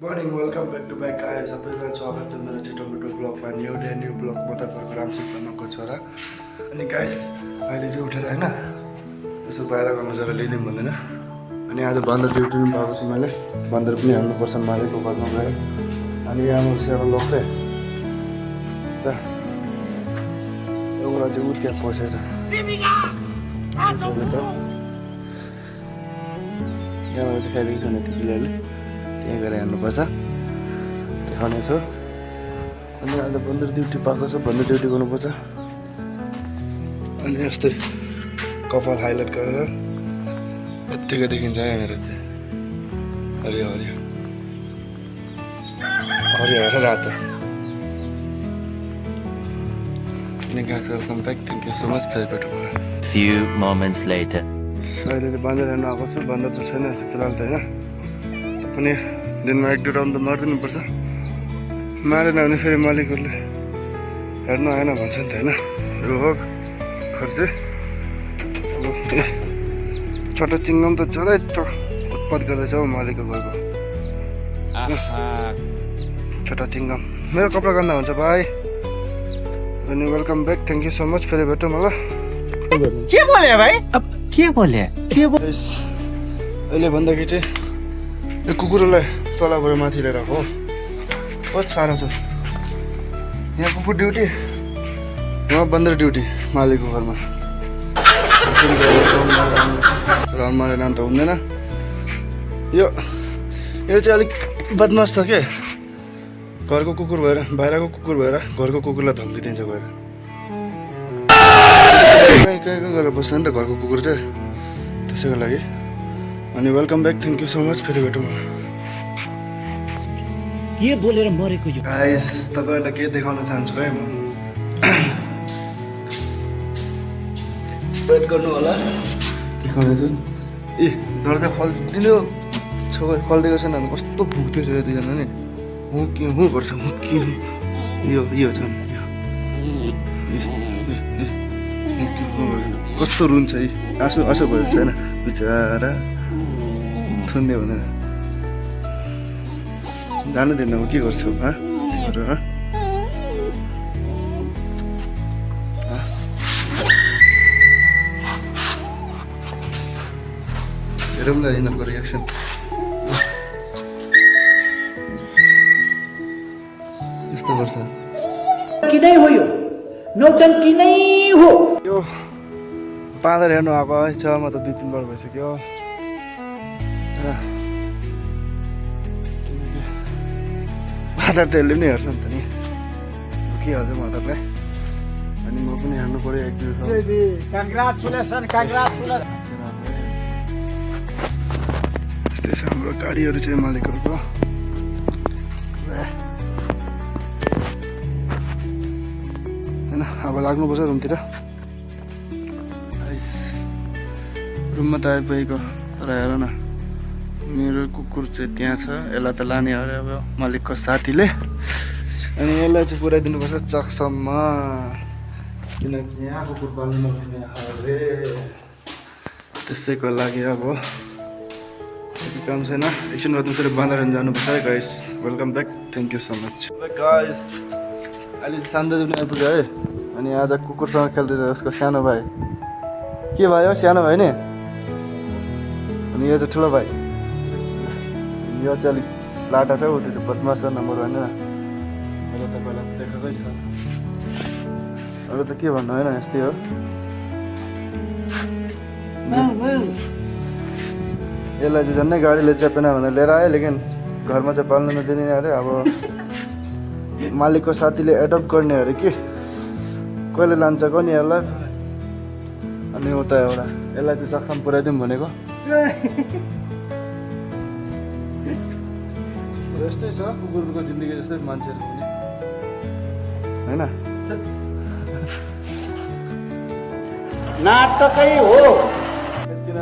Morning welcome back to back आयो सबैलाई स्वागत छ मेरो छिटो मिठो ब्लगमा न्यू ब्लग म तपाईँको रामसिंह तनकको छोरा अनि गाइस अहिले चाहिँ उठेर होइन यसो बाहिर गर्नु जरा लिदिउँ भन्दैन अनि आज बन्दर ड्युटी पनि भएको छु मैले बन्दर पनि हाल्नुपर्छ मालिकको घरमा गएर अनि यहाँ सेवा लोकले त एउटा चाहिँ उ त्यहाँ पसेछ यहाँबाट देखाइदिएको छैन त्यो पिलरले त्यहाँ गएर हेर्नुपर्छ देखाउने छु अनि आज बन्दर ड्युटी पाएको छ बन्दर ड्युटी गर्नुपर्छ अनि यस्तै कपाल हाइलाइट गरेर यत्तिकै देखिन्छ यहाँनिर चाहिँ हरियो हरियो हरियो हरियो रातो अनि guys welcome back thank you so much फेरि भेटौँ Few moments later. अहिले चाहिँ बन्दर हेर्नु आएको छु बन्दर त छैन फिलहाल त होइन पनि दिनमा 1-2 राउन्ड त मारिदिनुपर्छ मारेन भने फेरि मालिकहरूले हेर्नु आएन भन्छ नि त होइन यो हो खर्च अब छोटो चिङ्गम त झनै उत्पात गर्दैछ हौ मालिकको घरको छोटो चिङ्गम मेरो कपडा गन्दा हुन्छ भाइ अनि welcome back thank you so much फेरि भेटौँ होला के बोले भाइ अब के बोले अहिले भन्दाखेरि चाहिँ यो कुकुरलाई तलबाट माथि लिएर आएको हो बहुत साह्रो छ यहाँ कुकुर ड्युटी यहाँ बन्दर ड्युटी मालिकको घरमा राउन्ड मारेर नाम त हुँदैन यो चाहिँ अलिक बदमास छ के घरको कुकुर भएर बाहिरको कुकुर भएर घरको कुकुरलाई धम्किदिन्छ गएर कहीँ गएर बस्छ नि त घरको कुकुर चाहिँ त्यसैको लागि अनि welcome back thank you so much फेरि भेटौँ के बोलेर मरेको यो गाइस तपाईँहरूलाई के देखाउन चाहन्छु है म वेट गर्नु होला देखाउने छु ए दर्जा खोलिदिनु खोलिदिएको छैन भने कस्तो भुक्दैछ यो दुईजना नि हुँ गर्छ यो छ कस्तो रुन्छ है आँसु भयो छैन बिचरा थुन्ने भनेर जानु दिन्न म के गर्छु हेरौँ न यिनीहरूको रिएक्सन यस्तो गर्छ किनै हो यो नौटङ्की नै हो यो बाँदर हेर्नु आएको है छ म त 2-3 बार भइसक्यो बाँदर त यसले पनि हेर्छ नि त नि भुकिहाल्छ बाँदरलाई अनि म पनि हेर्नु पऱ्यो 1-2 कङ्ग्रेचुलेसन यस्तै छ हाम्रो गाडीहरू चाहिँ मालिकहरूको होइन अब लाग्नुपर्छ रुमतिर रुममा त आइपुगेको तर हेर न मेरो कुकुर चाहिँ त्यहाँ छ यसलाई त लाने अरे अब मालिकको साथीले अनि यसलाई चाहिँ पुऱ्याइदिनुपर्छ चकसम्म किनकि यहाँ कुकुर पाल्नु नदिने अरे त्यसैको लागि अब काम छैन एकछिन बादमा फेरि बाँदर जानुपर्छ है guys welcome back thank you so much guys अहिले चाहिँ सान्दा पनि आइपुग्यो है अनि आज कुकुरसँग खेल्दैछ उसको सानो भाइ के भयो सानो भाइ नि अनि यो चाहिँ ठुलो भाइ यो चाहिँ अलिक लाटा छ ऊ त्यो चाहिँ बदमास छ नम्बर 1 मैले त पहिला त देखाएकै छ अब त के भन्नु होइन यस्तै हो यसलाई चाहिँ झन्नै गाडीले चेपेन भनेर लिएर आयो लेकिन घरमा चाहिँ पाल्नु नदिने अरे अब मालिकको साथीले एडप्ट गर्ने अरे कि कहिले लान्छ नि यसलाई अनि उता एउटा यसलाई चाहिँ सक्षम पुऱ्याइदिउँ भनेको यस्तै छ कुकुरको जिन्दगी जस्तै मान्छेहरू पनि होइन नाटकै हो किन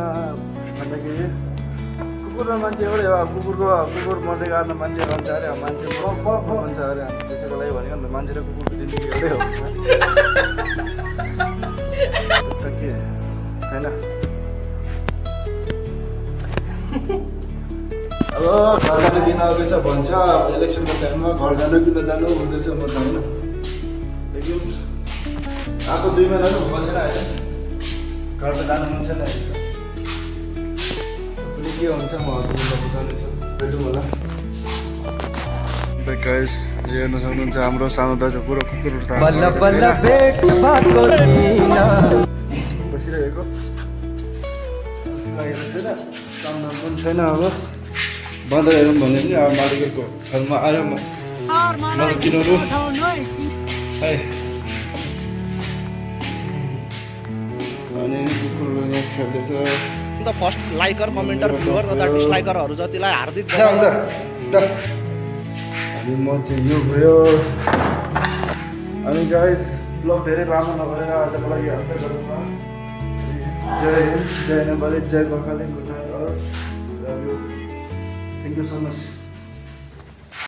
भन्दाखेरि कुकुर र मान्छे एउटै हो कुकुर मर्दै गर्न मान्छे रहन्छ अरे मान्छे भन्छ अरे त्यसैको लागि भनेको नि त मान्छे र कुकुरको जिन्दगी एउटै हो के होइन अब अब घरबाट दिन आउँदैछ भन्छ इलेक्सनको टाइममा घर जानु कि नजानु हुँदैछ म त होइन लेकिन आएको 2 महिना पनि बसेर आएन घर त जानु मन छैन पनि के हुन्छ म हजुरलाई बताउनेछु भेटौँ होला गाइस हेर्न सक्नुहुन्छ हाम्रो सानो दाजु पुरो कुकुर बसिरहेको लागेको छैन कामदाम पनि छैन अब बाँदर हेरौँ भने पनि अब मालिकको घरमा आयो मलाई किनौँ अनि कुकुरहरू यहाँ खेल्दैछ अन्त फर्स्ट लाइकर कमेन्टर भ्युवर तथा डिसलाइकरहरू जतिलाई हार्दिक अनि म चाहिँ यो भयो अनि गाइस ब्लग धेरै लामो नगरेर आजको लागि अन्त्य गरौँ जय हिन्द जय नेपाली जय Gorkhaland good night love you thank you so much